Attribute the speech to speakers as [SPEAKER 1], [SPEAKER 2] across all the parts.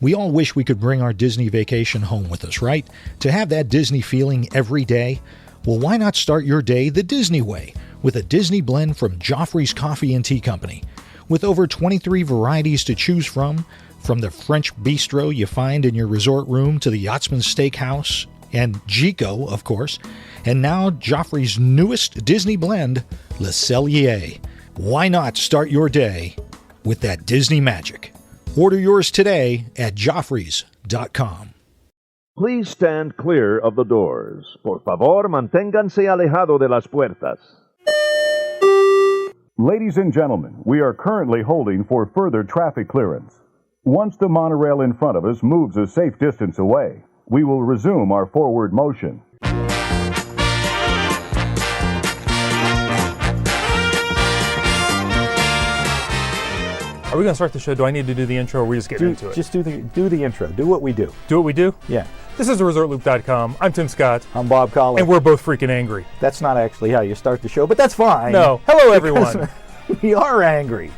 [SPEAKER 1] We all wish we could bring our Disney vacation home with us, right? To have that Disney feeling every day? Well, why not start your day the Disney way with a Disney blend from Joffrey's Coffee and Tea Company? With over 23 varieties to choose from the French bistro you find in your resort room to the Yachtsman Steakhouse and Gico, of course, and now Joffrey's newest Disney blend, Le Cellier. Why not start your day with that Disney magic? Order yours today at Joffreys.com.
[SPEAKER 2] Please stand clear of the doors. Por favor, manténganse alejado de las puertas.
[SPEAKER 3] Ladies and gentlemen, we are currently holding for further traffic clearance. Once the monorail in front of us moves a safe distance away, we will resume our forward motion.
[SPEAKER 4] Are we going to start the show? Do I need to do the intro, or are we just getting into it?
[SPEAKER 5] Just do the intro. Do what we do.
[SPEAKER 4] Do what we do?
[SPEAKER 5] Yeah.
[SPEAKER 4] This is ResortLoop.com. I'm Tim Scott.
[SPEAKER 5] I'm Bob Collins.
[SPEAKER 4] And we're both freaking angry.
[SPEAKER 5] That's not actually how you start the show, but that's fine.
[SPEAKER 4] No. Hello, everyone.
[SPEAKER 5] We are angry.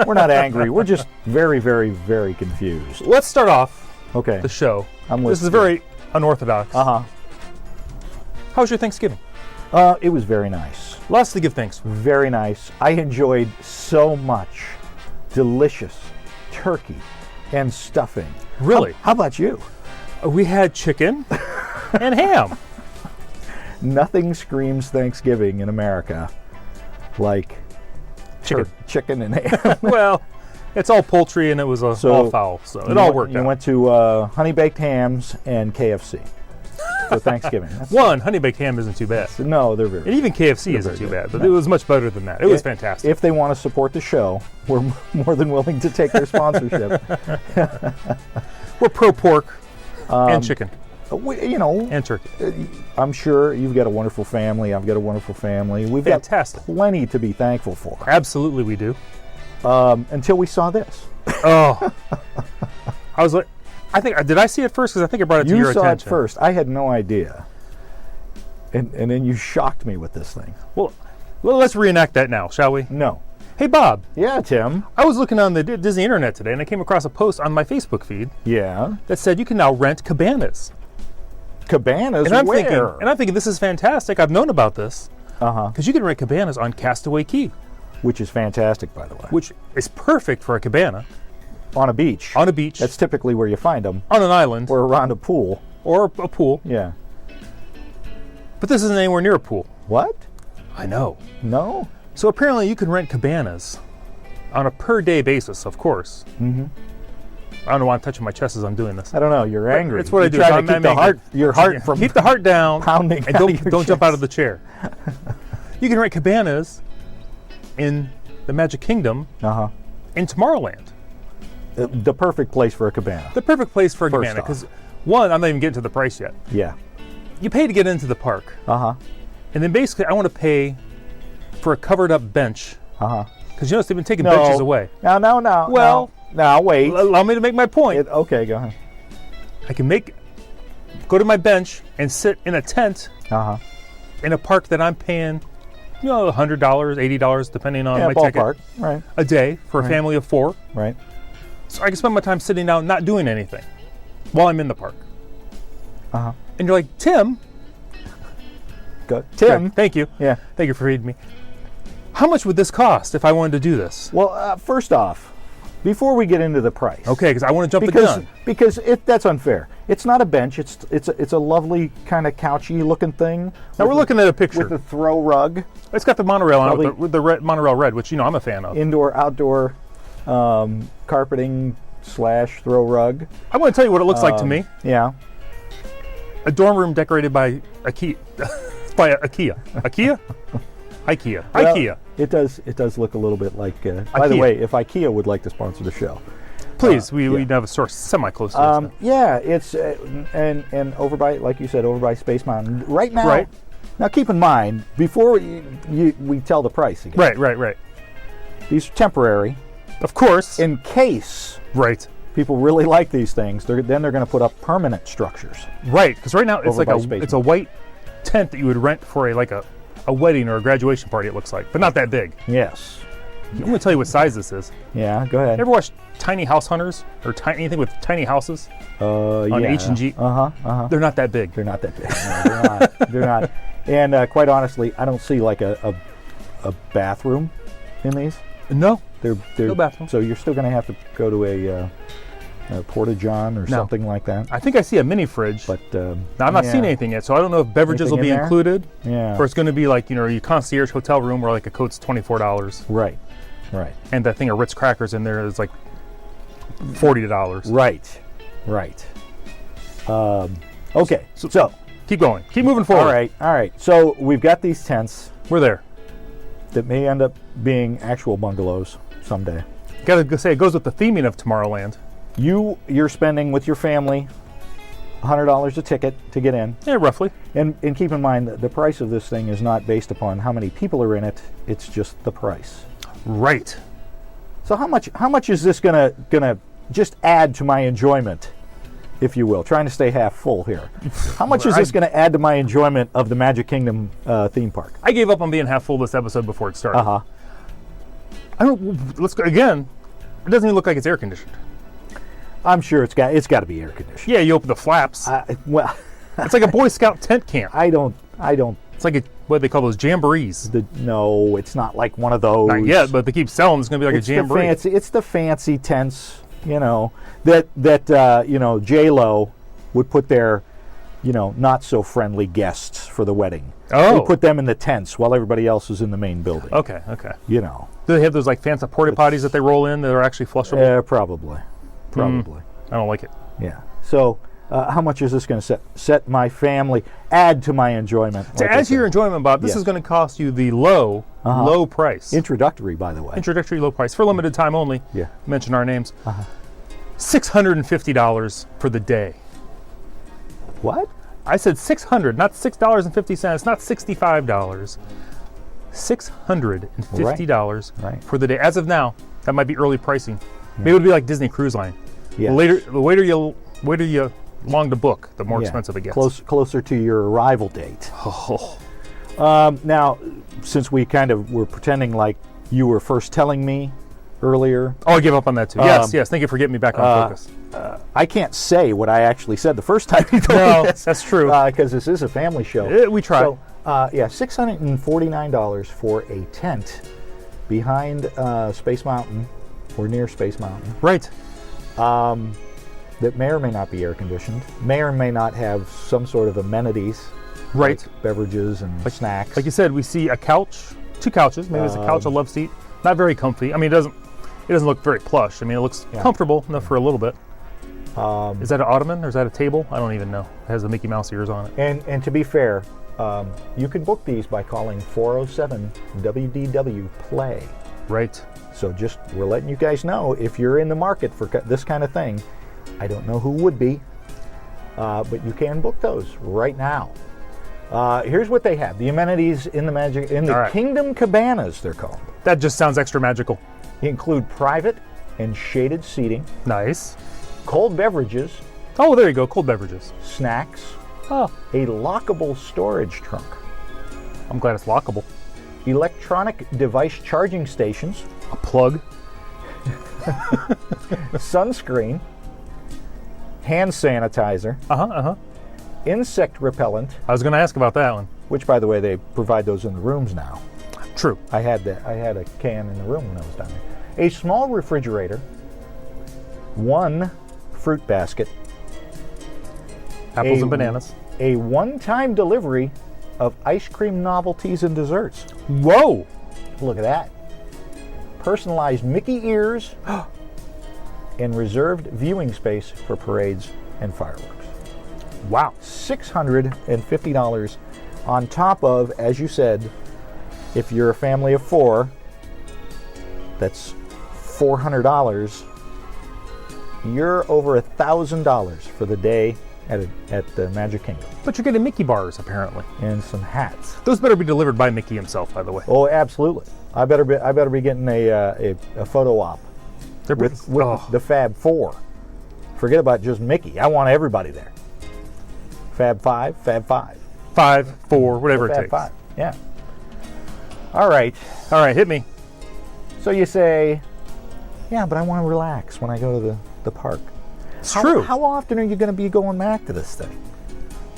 [SPEAKER 5] We're not angry. We're just very, very, very confused.
[SPEAKER 4] Let's start off the show.
[SPEAKER 5] This
[SPEAKER 4] is very unorthodox.
[SPEAKER 5] Uh-huh.
[SPEAKER 4] How was your Thanksgiving?
[SPEAKER 5] It was very nice.
[SPEAKER 4] Lots to give thanks for.
[SPEAKER 5] Very nice. I enjoyed so much delicious turkey and stuffing.
[SPEAKER 4] Really?
[SPEAKER 5] How about you?
[SPEAKER 4] We had chicken and ham.
[SPEAKER 5] Nothing screams Thanksgiving in America like chicken and ham.
[SPEAKER 4] Well, it's all poultry and it was all fowl, so it all worked out.
[SPEAKER 5] You went to Honey Baked Hams and KFC for Thanksgiving.
[SPEAKER 4] One, Honey Baked Ham isn't too bad.
[SPEAKER 5] No, they're very
[SPEAKER 4] And even KFC isn't too bad, but it was much better than that. It was fantastic.
[SPEAKER 5] If they want to support the show, we're more than willing to take their sponsorship.
[SPEAKER 4] We're pro pork and chicken.
[SPEAKER 5] And
[SPEAKER 4] turkey.
[SPEAKER 5] I'm sure you've got a wonderful family. I've got a wonderful family. We've got plenty to be thankful for.
[SPEAKER 4] Absolutely, we do.
[SPEAKER 5] Until we saw this.
[SPEAKER 4] Oh, I was like, did I see it first? Because I think I brought it to your attention.
[SPEAKER 5] You saw it first. I had no idea, and then you shocked me with this thing.
[SPEAKER 4] Well, let's reenact that now, shall we?
[SPEAKER 5] No.
[SPEAKER 4] Hey, Bob.
[SPEAKER 5] Yeah, Tim.
[SPEAKER 4] I was looking on the Disney internet today, and I came across a post on my Facebook feed.
[SPEAKER 5] Yeah.
[SPEAKER 4] That said you can now rent cabanas.
[SPEAKER 5] Cabanas?
[SPEAKER 4] And I'm
[SPEAKER 5] where?
[SPEAKER 4] thinking this is fantastic. I've known about this.
[SPEAKER 5] Uh-huh.
[SPEAKER 4] Because you can rent cabanas on Castaway Cay.
[SPEAKER 5] Which is fantastic, by the way.
[SPEAKER 4] Which is perfect for a cabana.
[SPEAKER 5] On a beach.
[SPEAKER 4] On a beach.
[SPEAKER 5] That's typically where you find them.
[SPEAKER 4] On an island.
[SPEAKER 5] Or around a pool.
[SPEAKER 4] Or a pool.
[SPEAKER 5] Yeah.
[SPEAKER 4] But this isn't anywhere near a pool.
[SPEAKER 5] What?
[SPEAKER 4] I know.
[SPEAKER 5] No?
[SPEAKER 4] So apparently you can rent cabanas on a per day basis, of course.
[SPEAKER 5] Mm-hmm.
[SPEAKER 4] I don't know why I'm touching my chest as I'm doing this.
[SPEAKER 5] I don't know. You're angry.
[SPEAKER 4] It's what I do.
[SPEAKER 5] Trying to keep your heart from
[SPEAKER 4] keep the heart down
[SPEAKER 5] pounding
[SPEAKER 4] and don't jump out of the chair. You can rent cabanas in the Magic Kingdom in Tomorrowland.
[SPEAKER 5] The perfect place for a cabana.
[SPEAKER 4] The perfect place for a cabana because one, I'm not even getting to the price yet.
[SPEAKER 5] Yeah.
[SPEAKER 4] You pay to get into the park.
[SPEAKER 5] Uh-huh.
[SPEAKER 4] And then basically I want to pay for a covered up bench.
[SPEAKER 5] Uh-huh.
[SPEAKER 4] Because you notice they've been taking benches away.
[SPEAKER 5] No.
[SPEAKER 4] Well,
[SPEAKER 5] now wait.
[SPEAKER 4] Allow me to make my point.
[SPEAKER 5] Okay, go ahead.
[SPEAKER 4] I can go to my bench and sit in a tent in a park that I'm paying, $100, $80, depending on my ticket.
[SPEAKER 5] Right.
[SPEAKER 4] A day for a family of 4.
[SPEAKER 5] Right.
[SPEAKER 4] So I can spend my time sitting down not doing anything while I'm in the park.
[SPEAKER 5] Uh-huh.
[SPEAKER 4] And you're like, Tim.
[SPEAKER 5] Go. Tim.
[SPEAKER 4] Thank you.
[SPEAKER 5] Yeah.
[SPEAKER 4] Thank you for reading me. How much would this cost if I wanted to do this?
[SPEAKER 5] Well, first off, before we get into the price.
[SPEAKER 4] Okay, because I want to jump the gun.
[SPEAKER 5] Because that's unfair. It's not a bench. It's a lovely kind of couchy looking thing.
[SPEAKER 4] Now we're looking at a picture
[SPEAKER 5] with a throw rug.
[SPEAKER 4] It's got the monorail on it with the monorail red, which I'm a fan of.
[SPEAKER 5] Indoor, outdoor carpeting / throw rug.
[SPEAKER 4] I want to tell you what it looks like to me.
[SPEAKER 5] Yeah.
[SPEAKER 4] A dorm room decorated by IKEA. IKEA.
[SPEAKER 5] Well,
[SPEAKER 4] IKEA.
[SPEAKER 5] It does look a little bit like. By the way, if IKEA would like to sponsor the show,
[SPEAKER 4] please, we have a source semi-close to us.
[SPEAKER 5] Yeah, it's and over by, like you said, over by Space Mountain right now.
[SPEAKER 4] Right.
[SPEAKER 5] Now keep in mind before we tell the price again.
[SPEAKER 4] Right.
[SPEAKER 5] These are temporary.
[SPEAKER 4] Of course.
[SPEAKER 5] In case.
[SPEAKER 4] Right.
[SPEAKER 5] People really like these things. Then they're going to put up permanent structures.
[SPEAKER 4] Right, because right now it's like a white tent that you would rent for a wedding or a graduation party. It looks like, but not that big.
[SPEAKER 5] Yes.
[SPEAKER 4] I'm going to tell you what size this is.
[SPEAKER 5] Yeah, go ahead.
[SPEAKER 4] Ever watched tiny house hunters or anything with tiny houses on
[SPEAKER 5] yeah.
[SPEAKER 4] H&G. They're not that big.
[SPEAKER 5] They're not that big. No, they're not. They're not. And quite honestly, I don't see like a bathroom in these.
[SPEAKER 4] No.
[SPEAKER 5] They're
[SPEAKER 4] No bathroom.
[SPEAKER 5] So you're still going to have to go to a porta-john or something like that.
[SPEAKER 4] I think I see a mini fridge.
[SPEAKER 5] But
[SPEAKER 4] Now, I've not seen anything yet, so I don't know if beverages
[SPEAKER 5] Anything
[SPEAKER 4] will be
[SPEAKER 5] in there?
[SPEAKER 4] included.
[SPEAKER 5] Yeah.
[SPEAKER 4] Or it's going to be like, your concierge hotel room where like a coat's $24.
[SPEAKER 5] Right.
[SPEAKER 4] And that thing of Ritz crackers in there is like $40.
[SPEAKER 5] Right. Okay. So
[SPEAKER 4] Keep going. Keep moving forward.
[SPEAKER 5] all right. So we've got these tents
[SPEAKER 4] We're there.
[SPEAKER 5] that may end up being actual bungalows someday.
[SPEAKER 4] Gotta say, it goes with the theming of Tomorrowland.
[SPEAKER 5] You're spending with your family $100 a ticket to get in.
[SPEAKER 4] Yeah, roughly.
[SPEAKER 5] And keep in mind that the price of this thing is not based upon how many people are in it. It's just the price.
[SPEAKER 4] Right.
[SPEAKER 5] So how much is this gonna just add to my enjoyment, if you will? Trying to stay half full here. How much is this gonna add to my enjoyment of the Magic Kingdom theme park?
[SPEAKER 4] I gave up on being half full this episode before it started. Let's go again. It doesn't even look like it's air conditioned.
[SPEAKER 5] I'm sure it's got to be air conditioned.
[SPEAKER 4] Yeah, you open the flaps.
[SPEAKER 5] Well,
[SPEAKER 4] It's like a Boy Scout tent camp.
[SPEAKER 5] I don't.
[SPEAKER 4] It's like what do they call those jamborees?
[SPEAKER 5] No, it's not like one of those.
[SPEAKER 4] Not yet, but they keep selling. It's going to be like
[SPEAKER 5] It's
[SPEAKER 4] a jamboree.
[SPEAKER 5] it's the fancy tents, that J-Lo would put their, not so friendly guests for the wedding.
[SPEAKER 4] Oh.
[SPEAKER 5] They put them in the tents while everybody else is in the main building.
[SPEAKER 4] Okay.
[SPEAKER 5] You
[SPEAKER 4] Do they have those like fancy porta potties that they roll in that are actually flushable?
[SPEAKER 5] Probably.
[SPEAKER 4] I don't like it.
[SPEAKER 5] Yeah. So, how much is this going to set my family, add to my enjoyment?
[SPEAKER 4] To
[SPEAKER 5] like I
[SPEAKER 4] add to your
[SPEAKER 5] said?
[SPEAKER 4] enjoyment, Bob, this
[SPEAKER 5] Yes.
[SPEAKER 4] is going to cost you the low price.
[SPEAKER 5] Introductory, by the way.
[SPEAKER 4] Introductory low price for limited time only.
[SPEAKER 5] Yeah.
[SPEAKER 4] Mention our names. $650 for the day.
[SPEAKER 5] What?
[SPEAKER 4] I said $600, not $6.50, not $65. $650
[SPEAKER 5] Right.
[SPEAKER 4] for the day. As of now, that might be early pricing. Maybe it'll be like Disney Cruise Line.
[SPEAKER 5] Yes.
[SPEAKER 4] The later you long to book, the more expensive it gets.
[SPEAKER 5] Closer to your arrival date.
[SPEAKER 4] Oh.
[SPEAKER 5] Now, since we kind of were pretending like you were first telling me earlier,
[SPEAKER 4] Oh, I gave up on that too. Yes. Thank you for getting me back on focus.
[SPEAKER 5] I can't say what I actually said the first time you told
[SPEAKER 4] No,
[SPEAKER 5] me this.
[SPEAKER 4] that's true.
[SPEAKER 5] Because this is a family show.
[SPEAKER 4] We tried.
[SPEAKER 5] So, $649 for a tent behind Space Mountain or near Space Mountain
[SPEAKER 4] Right.
[SPEAKER 5] that may or may not be air conditioned, may or may not have some sort of amenities,
[SPEAKER 4] Right.
[SPEAKER 5] like beverages and snacks.
[SPEAKER 4] Like you said, we see a couch, two couches. Maybe it's a couch, a love seat. Not very comfy. I mean, it doesn't look very plush. I mean, it looks comfortable enough for a little bit. Is that an ottoman or is that a table? I don't even know. It has the Mickey Mouse ears on it.
[SPEAKER 5] And to be fair, you can book these by calling 407-WDW-PLAY.
[SPEAKER 4] Right.
[SPEAKER 5] So we're letting you guys know if you're in the market for this kind of thing. I don't know who would be, but you can book those right now. Here's what they have: the amenities in the Kingdom Cabanas, they're called.
[SPEAKER 4] That just sounds extra magical.
[SPEAKER 5] Include private and shaded seating,
[SPEAKER 4] Nice.
[SPEAKER 5] cold beverages,
[SPEAKER 4] Oh, there you go. Cold beverages.
[SPEAKER 5] snacks,
[SPEAKER 4] Oh,
[SPEAKER 5] a lockable storage trunk,
[SPEAKER 4] I'm glad it's lockable.
[SPEAKER 5] electronic device charging stations,
[SPEAKER 4] A plug.
[SPEAKER 5] sunscreen, hand sanitizer, insect repellent,
[SPEAKER 4] I was going to ask about that one.
[SPEAKER 5] which, by the way, they provide those in the rooms now.
[SPEAKER 4] True.
[SPEAKER 5] I had a can in the room when I was down there. A small refrigerator, one fruit basket,
[SPEAKER 4] Apples and bananas.
[SPEAKER 5] a one-time delivery of ice cream novelties and desserts.
[SPEAKER 4] Whoa.
[SPEAKER 5] Look at that. Personalized Mickey ears and reserved viewing space for parades and fireworks.
[SPEAKER 4] Wow.
[SPEAKER 5] $650 on top of, as you said, if you're a family of four, that's $400. You're over $1,000 for the day at the Magic Kingdom,
[SPEAKER 4] But you're getting Mickey bars, apparently.
[SPEAKER 5] and some hats.
[SPEAKER 4] Those better be delivered by Mickey himself, by the way.
[SPEAKER 5] Oh, absolutely. I better be getting a photo op
[SPEAKER 4] They're
[SPEAKER 5] with the Fab Four. Forget about just Mickey. I want everybody there. Fab Five.
[SPEAKER 4] 5, 4, whatever it
[SPEAKER 5] Fab
[SPEAKER 4] takes.
[SPEAKER 5] Five. Yeah. All right.
[SPEAKER 4] All right, hit me.
[SPEAKER 5] So you say Yeah, but I want to relax when I go to the park.
[SPEAKER 4] It's true.
[SPEAKER 5] How often are you going to be going back to this thing?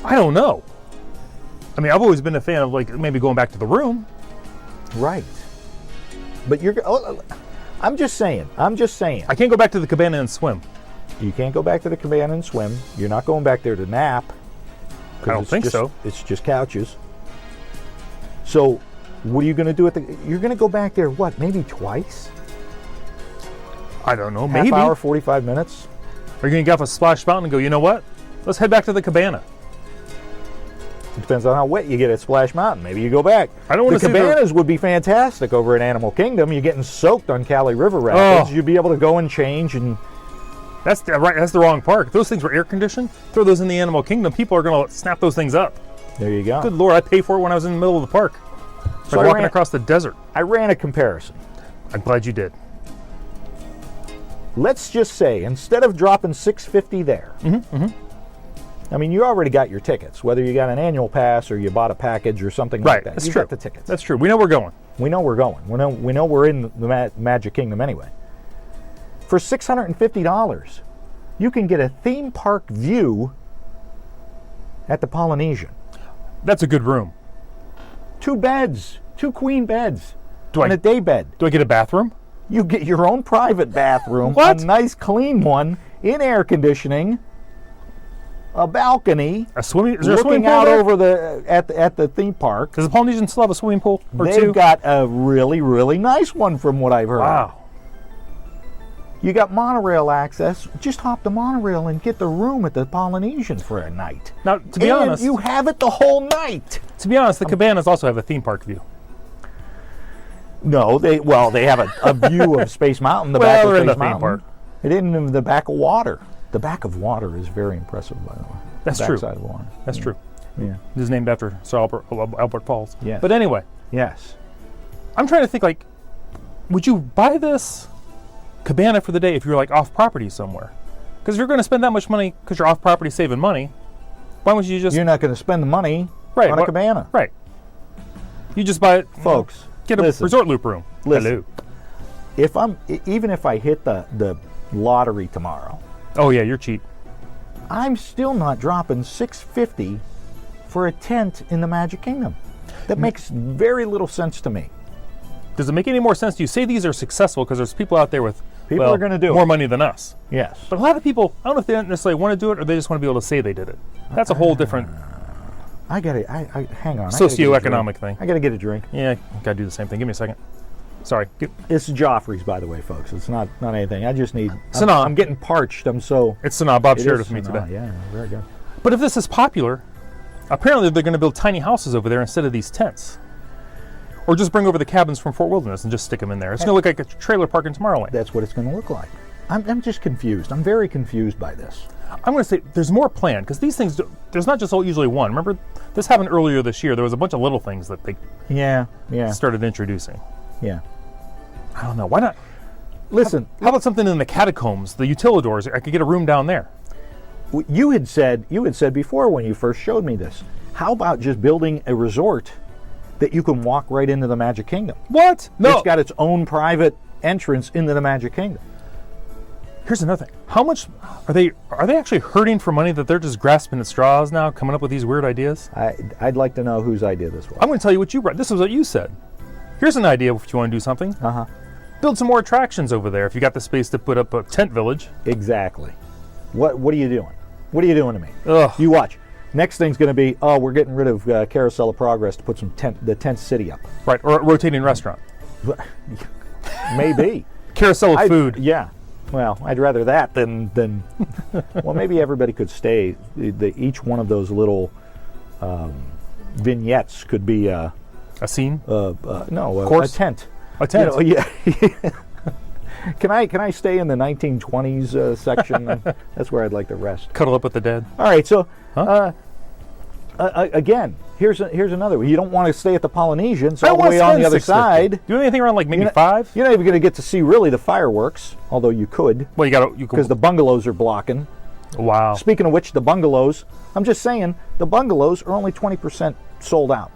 [SPEAKER 4] I don't know. I mean, I've always been a fan of like maybe going back to the room.
[SPEAKER 5] Right. But I'm just saying.
[SPEAKER 4] I can't go back to the cabana and swim.
[SPEAKER 5] You can't go back to the cabana and swim. You're not going back there to nap.
[SPEAKER 4] I don't think so.
[SPEAKER 5] It's just couches. So, what are you going to do you're going to go back there, what, maybe twice?
[SPEAKER 4] I don't know,
[SPEAKER 5] Half
[SPEAKER 4] maybe.
[SPEAKER 5] hour, 45 minutes?
[SPEAKER 4] Are you going to get off a splash mountain and go, you know what? Let's head back to the cabana.
[SPEAKER 5] It depends on how wet you get at Splash Mountain. Maybe you go back.
[SPEAKER 4] I don't want to
[SPEAKER 5] The
[SPEAKER 4] see
[SPEAKER 5] cabanas would be fantastic over at Animal Kingdom. You're getting soaked on Cali River Rapids.
[SPEAKER 4] Oh.
[SPEAKER 5] You'd be able to go and change and...
[SPEAKER 4] That's the wrong park. If those things were air conditioned, throw those in the Animal Kingdom. People are going to snap those things up.
[SPEAKER 5] There you go.
[SPEAKER 4] Good Lord, I paid for it when I was in the middle of the park.
[SPEAKER 5] So
[SPEAKER 4] Like walking across the desert.
[SPEAKER 5] I ran a comparison.
[SPEAKER 4] I'm glad you did.
[SPEAKER 5] Let's just say, instead of dropping $650 there, I mean, you already got your tickets, whether you got an annual pass or you bought a package or something like that.
[SPEAKER 4] That's
[SPEAKER 5] You
[SPEAKER 4] true.
[SPEAKER 5] got the tickets.
[SPEAKER 4] That's true. We know we're going.
[SPEAKER 5] We know we're going. We know we're in the Magic Kingdom anyway. For $650, you can get a theme park view at the Polynesian.
[SPEAKER 4] That's a good room.
[SPEAKER 5] 2 beds, 2 queen beds,
[SPEAKER 4] Do
[SPEAKER 5] and
[SPEAKER 4] I
[SPEAKER 5] a day bed.
[SPEAKER 4] do I get a bathroom?
[SPEAKER 5] You get your own private bathroom,
[SPEAKER 4] What?
[SPEAKER 5] a nice clean one, in air conditioning, a balcony,
[SPEAKER 4] Is there a swimming
[SPEAKER 5] looking
[SPEAKER 4] pool
[SPEAKER 5] out
[SPEAKER 4] there?
[SPEAKER 5] over at the theme park.
[SPEAKER 4] Does the Polynesian still have a swimming pool or
[SPEAKER 5] They've
[SPEAKER 4] two?
[SPEAKER 5] got a really, really nice one from what I've heard.
[SPEAKER 4] Wow.
[SPEAKER 5] You got monorail access. Just hop the monorail and get the room at the Polynesian for a night.
[SPEAKER 4] Now, to be
[SPEAKER 5] and
[SPEAKER 4] honest,
[SPEAKER 5] you have it the whole night.
[SPEAKER 4] the cabanas also have a theme park view.
[SPEAKER 5] No, they have a view of Space Mountain, the
[SPEAKER 4] Well,
[SPEAKER 5] back of
[SPEAKER 4] they're in
[SPEAKER 5] Space
[SPEAKER 4] the theme
[SPEAKER 5] Mountain.
[SPEAKER 4] park.
[SPEAKER 5] It isn't in the back of water. The back of water is very impressive, by the way.
[SPEAKER 4] That's
[SPEAKER 5] the
[SPEAKER 4] true.
[SPEAKER 5] Backside of water.
[SPEAKER 4] That's true.
[SPEAKER 5] Yeah.
[SPEAKER 4] This is named after Sir Albert Falls.
[SPEAKER 5] Yes.
[SPEAKER 4] But anyway,
[SPEAKER 5] Yes.
[SPEAKER 4] I'm trying to think like, would you buy this cabana for the day if you're like off property somewhere? Because if you're going to spend that much money because you're off property saving money, why wouldn't you just
[SPEAKER 5] You're not going to spend the money
[SPEAKER 4] right,
[SPEAKER 5] on a cabana.
[SPEAKER 4] Right. You just buy it,
[SPEAKER 5] Folks,
[SPEAKER 4] get a
[SPEAKER 5] listen.
[SPEAKER 4] resort loop room.
[SPEAKER 5] Listen.
[SPEAKER 4] Hello.
[SPEAKER 5] Even if I hit the lottery tomorrow,
[SPEAKER 4] Oh yeah, you're cheap.
[SPEAKER 5] I'm still not dropping $650 for a tent in the Magic Kingdom. That makes very little sense to me.
[SPEAKER 4] Does it make any more sense to you? Say these are successful because there's people out there with
[SPEAKER 5] People are gonna do
[SPEAKER 4] more
[SPEAKER 5] it.
[SPEAKER 4] money than us.
[SPEAKER 5] Yes.
[SPEAKER 4] But a lot of people, I don't know if they don't necessarily want to do it or they just want to be able to say they did it. That's a whole different
[SPEAKER 5] I got it. I hang on.
[SPEAKER 4] socioeconomic thing.
[SPEAKER 5] I got to get a drink.
[SPEAKER 4] Yeah, got to do the same thing. Give me a second. Sorry.
[SPEAKER 5] It's Joffrey's, by the way, folks. It's not anything. I just need.
[SPEAKER 4] Sanaa.
[SPEAKER 5] I'm getting parched. I'm so.
[SPEAKER 4] It's Sanaa. Bob
[SPEAKER 5] It
[SPEAKER 4] shared it
[SPEAKER 5] is
[SPEAKER 4] with me
[SPEAKER 5] Sanaa,
[SPEAKER 4] today.
[SPEAKER 5] Yeah, very good.
[SPEAKER 4] But if this is popular, apparently they're going to build tiny houses over there instead of these tents. Or just bring over the cabins from Fort Wilderness and just stick them in there. It's going to look like a trailer park in Tomorrowland.
[SPEAKER 5] That's what it's going to look like. I'm just confused. I'm very confused by this.
[SPEAKER 4] I'm going to say there's more planned because these things, there's not just usually one. Remember, this happened earlier this year. There was a bunch of little things that they
[SPEAKER 5] Yeah.
[SPEAKER 4] started introducing.
[SPEAKER 5] Yeah.
[SPEAKER 4] I don't know. Why not?
[SPEAKER 5] Listen,
[SPEAKER 4] How about something in the catacombs, the utilidors? I could get a room down there.
[SPEAKER 5] you had said before when you first showed me this. How about just building a resort that you can walk right into the Magic Kingdom?
[SPEAKER 4] What? No.
[SPEAKER 5] It's got its own private entrance into the Magic Kingdom.
[SPEAKER 4] Here's another thing. How much are they actually hurting for money that they're just grasping at straws now, coming up with these weird ideas?
[SPEAKER 5] I'd like to know whose idea this was.
[SPEAKER 4] I'm going to tell you what you brought. This is what you said. Here's an idea if you want to do something.
[SPEAKER 5] Uh-huh.
[SPEAKER 4] Build some more attractions over there if you got the space to put up a tent village.
[SPEAKER 5] Exactly. What are you doing? What are you doing to me?
[SPEAKER 4] Ugh.
[SPEAKER 5] You watch. Next thing's going to be, we're getting rid of Carousel of Progress to put the tent city up.
[SPEAKER 4] Right, or a rotating restaurant.
[SPEAKER 5] Maybe.
[SPEAKER 4] Carousel of food.
[SPEAKER 5] Yeah. Well, I'd rather that than well, maybe everybody could stay. Each one of those little vignettes could be
[SPEAKER 4] A scene?
[SPEAKER 5] a
[SPEAKER 4] Course?
[SPEAKER 5] tent.
[SPEAKER 4] A tent?
[SPEAKER 5] You know, yeah. Can I stay in the 1920s section? That's where I'd like to rest.
[SPEAKER 4] Cuddle up with the dead.
[SPEAKER 5] All right, so
[SPEAKER 4] Huh?
[SPEAKER 5] again, here's another one. You don't want to stay at the Polynesian, so
[SPEAKER 4] I
[SPEAKER 5] all
[SPEAKER 4] don't
[SPEAKER 5] the way
[SPEAKER 4] wanna
[SPEAKER 5] on the
[SPEAKER 4] spend
[SPEAKER 5] other
[SPEAKER 4] $650.
[SPEAKER 5] side.
[SPEAKER 4] Do you have anything around like maybe
[SPEAKER 5] You're not-
[SPEAKER 4] $5?
[SPEAKER 5] You're not even going to get to see really the fireworks, although you could,
[SPEAKER 4] Well, you
[SPEAKER 5] because the bungalows are blocking.
[SPEAKER 4] wow.
[SPEAKER 5] Speaking of which, the bungalows, I'm just saying, the bungalows are only 20% sold out.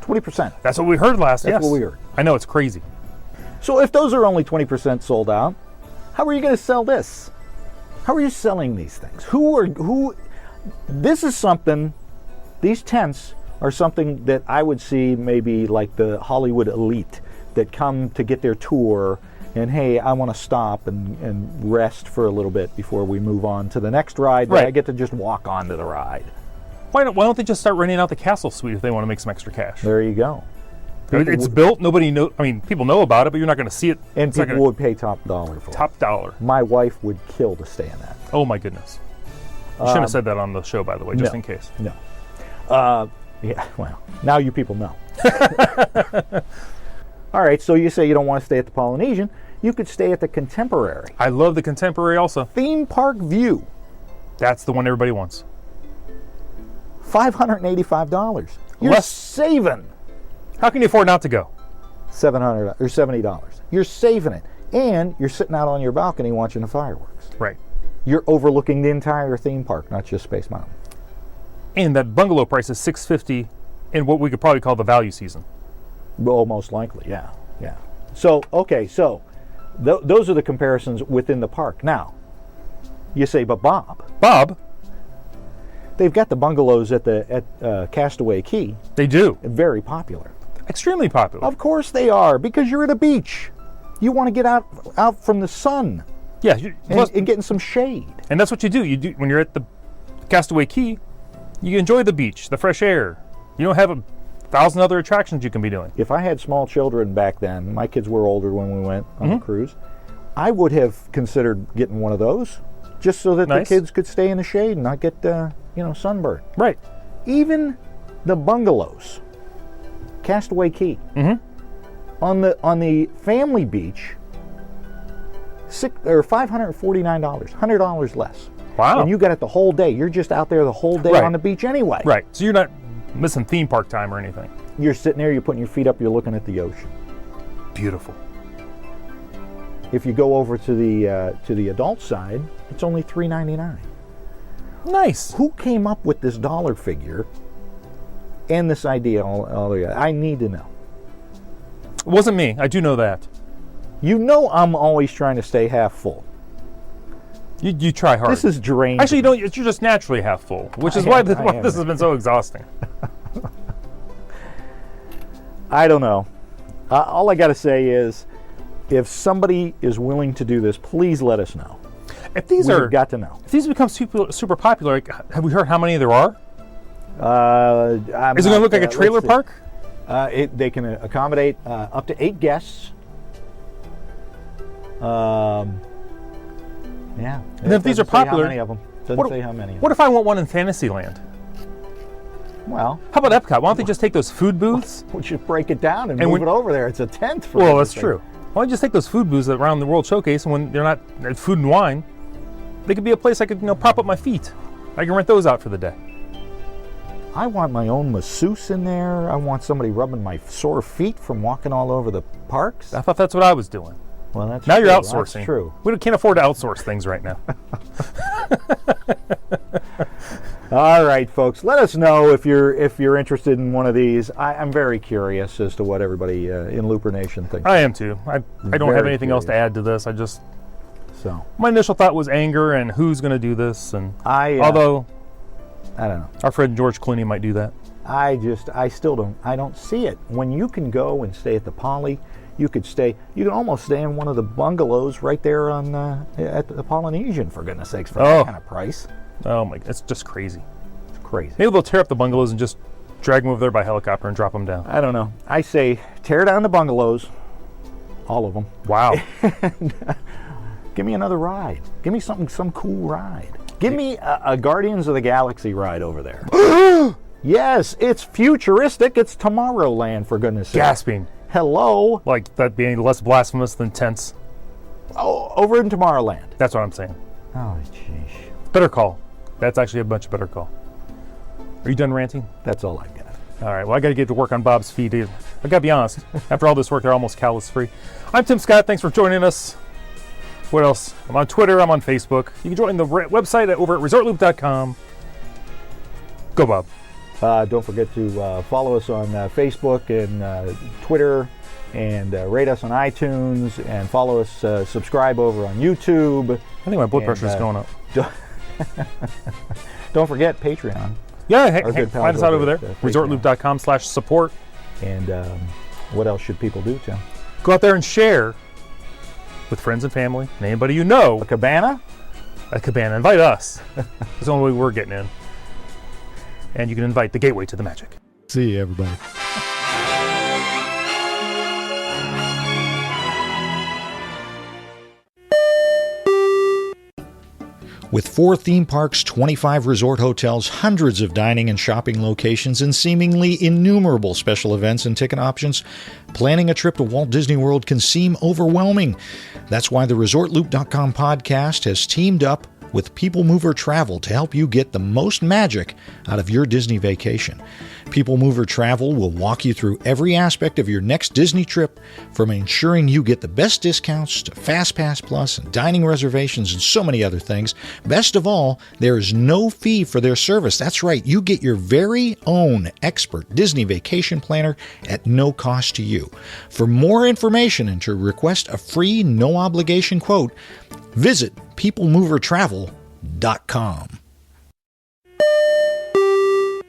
[SPEAKER 5] 20%.
[SPEAKER 4] That's what we heard last.
[SPEAKER 5] That's
[SPEAKER 4] yes.
[SPEAKER 5] what we heard.
[SPEAKER 4] I know it's crazy.
[SPEAKER 5] So if those are only 20% sold out, How are you going to sell this? How are you selling these things? This is something, these tents are something that I would see maybe like the Hollywood elite that come to get their tour and, hey, I want to stop and rest for a little bit before we move on to the next ride.
[SPEAKER 4] Right.
[SPEAKER 5] I get to just walk onto the ride.
[SPEAKER 4] Why don't they just start renting out the Castle Suite if they want to make some extra cash?
[SPEAKER 5] There you go.
[SPEAKER 4] It's built. Nobody know. I mean, people know about it, but you're not going to see it.
[SPEAKER 5] And people would pay top dollar for it.
[SPEAKER 4] Top dollar.
[SPEAKER 5] My wife would kill to stay in that.
[SPEAKER 4] Oh my goodness. You shouldn't have said that on the show, by the way, just in case.
[SPEAKER 5] No. Yeah, well, now you people know. All right, so you say you don't want to stay at the Polynesian. You could stay at the Contemporary.
[SPEAKER 4] I love the Contemporary also.
[SPEAKER 5] Theme Park View.
[SPEAKER 4] That's the one everybody wants.
[SPEAKER 5] $585. You're saving.
[SPEAKER 4] How can you afford not to go?
[SPEAKER 5] $700 or $70. You're saving it. And you're sitting out on your balcony watching the fireworks.
[SPEAKER 4] Right.
[SPEAKER 5] You're overlooking the entire theme park, not just Space Mountain.
[SPEAKER 4] And that bungalow price is $650 in what we could probably call the value season.
[SPEAKER 5] Well, most likely, yeah. So, okay, so those are the comparisons within the park. Now, you say, but Bob, they've got the bungalows at Castaway Cay.
[SPEAKER 4] They do.
[SPEAKER 5] Very popular.
[SPEAKER 4] Extremely popular.
[SPEAKER 5] Of course they are, because you're at a beach. You want to get out from the sun.
[SPEAKER 4] Yeah,
[SPEAKER 5] and getting some shade.
[SPEAKER 4] And that's what you do. You do when you're at the Castaway Cay. You enjoy the beach, the fresh air. You don't have 1,000 other attractions you can be doing.
[SPEAKER 5] If I had small children back then, my kids were older when we went on the cruise, I would have considered getting one of those, just so that the kids could stay in the shade and not get sunburned.
[SPEAKER 4] Right.
[SPEAKER 5] Even the bungalows, Castaway Cay, on the family beach, $549, $100 less.
[SPEAKER 4] Wow.
[SPEAKER 5] And you got it the whole day. You're just out there the whole day on the beach anyway.
[SPEAKER 4] Right. So you're not missing theme park time or anything.
[SPEAKER 5] You're sitting there, you're putting your feet up, you're looking at the ocean.
[SPEAKER 4] Beautiful.
[SPEAKER 5] If you go over to the adult side, it's only $399.
[SPEAKER 4] Nice.
[SPEAKER 5] Who came up with this dollar figure and this idea? I need to know.
[SPEAKER 4] It wasn't me. I do know that.
[SPEAKER 5] You know I'm always trying to stay half full.
[SPEAKER 4] You try hard.
[SPEAKER 5] This is draining.
[SPEAKER 4] Actually, you don't. You're just naturally half full, which is why this has been so exhausting.
[SPEAKER 5] I don't know. All I got to say is, if somebody is willing to do this, please let us know.
[SPEAKER 4] If these
[SPEAKER 5] We've got to know.
[SPEAKER 4] If these become super popular, have we heard how many there are? Is it going to look like a trailer park?
[SPEAKER 5] They can accommodate up to 8 guests. Yeah.
[SPEAKER 4] And if these are popular,
[SPEAKER 5] how many of them? Doesn't say how many.
[SPEAKER 4] What if I want one in Fantasyland?
[SPEAKER 5] Well,
[SPEAKER 4] how about Epcot? Why don't they just take those food booths?
[SPEAKER 5] We should break it down and move it over there. It's a tent.
[SPEAKER 4] Well, that's true. Why don't you just take those food booths around the World Showcase, and when they're not food and wine, they could be a place I could prop up my feet. I can rent those out for the day.
[SPEAKER 5] I want my own masseuse in there. I want somebody rubbing my sore feet from walking all over the parks.
[SPEAKER 4] I thought that's what I was doing.
[SPEAKER 5] Well, that's
[SPEAKER 4] now
[SPEAKER 5] true.
[SPEAKER 4] You're outsourcing.
[SPEAKER 5] That's true.
[SPEAKER 4] We can't afford to outsource things right now.
[SPEAKER 5] All right, folks. Let us know if you're interested in one of these. I'm very curious as to what everybody in Looper Nation thinks.
[SPEAKER 4] I am too. I don't have anything else to add to this. My initial thought was anger and who's going to do this, and although
[SPEAKER 5] I don't know,
[SPEAKER 4] our friend George Clooney might do that. I
[SPEAKER 5] don't see it. When you can go and stay at the Poly, you can almost stay in one of the bungalows right there at the Polynesian, for goodness sakes, for that kind of price.
[SPEAKER 4] Oh my, it's just crazy.
[SPEAKER 5] It's crazy.
[SPEAKER 4] Maybe they'll tear up the bungalows and just drag them over there by helicopter and drop them down.
[SPEAKER 5] I don't know. I say tear down the bungalows, all of them.
[SPEAKER 4] Wow.
[SPEAKER 5] Give me another ride. Give me some cool ride. Give me a Guardians of the Galaxy ride over there. Yes, it's futuristic. It's Tomorrowland, for goodness sake.
[SPEAKER 4] Gasping.
[SPEAKER 5] Hello.
[SPEAKER 4] Like that being less blasphemous than tents.
[SPEAKER 5] Oh, over in Tomorrowland.
[SPEAKER 4] That's what I'm saying.
[SPEAKER 5] Oh, jeez.
[SPEAKER 4] Better call. That's actually a much better call. Are you done ranting?
[SPEAKER 5] That's all I've got.
[SPEAKER 4] All right. Well, I got to get to work on Bob's feet. I got to be honest. After all this work, they're almost callus free. I'm Tim Scott. Thanks for joining us. What else? I'm on Twitter. I'm on Facebook. You can join the website over at ResortLoop.com. Go, Bob.
[SPEAKER 5] Don't forget to follow us on Facebook and Twitter and rate us on iTunes, and follow us, subscribe over on YouTube.
[SPEAKER 4] I think my blood pressure is going up.
[SPEAKER 5] Don't forget Patreon.
[SPEAKER 4] Yeah,
[SPEAKER 5] Our good pals
[SPEAKER 4] find us out over there.
[SPEAKER 5] at,
[SPEAKER 4] ResortLoop.com/support.
[SPEAKER 5] And what else should people do, Tim?
[SPEAKER 4] Go out there and share with friends and family and anybody you know.
[SPEAKER 5] A cabana?
[SPEAKER 4] A cabana. Invite us. That's the only way we're getting in. And you can invite the gateway to the magic.
[SPEAKER 1] See you, everybody. With 4 theme parks, 25 resort hotels, hundreds of dining and shopping locations, and seemingly innumerable special events and ticket options, planning a trip to Walt Disney World can seem overwhelming. That's why the ResortLoop.com podcast has teamed up with People Mover Travel to help you get the most magic out of your Disney vacation. People Mover Travel will walk you through every aspect of your next Disney trip, from ensuring you get the best discounts to FastPass Plus and dining reservations and so many other things. Best of all, there is no fee for their service. That's right, you get your very own expert Disney vacation planner at no cost to you. For more information and to request a free, no-obligation quote, visit peoplemovertravel.com.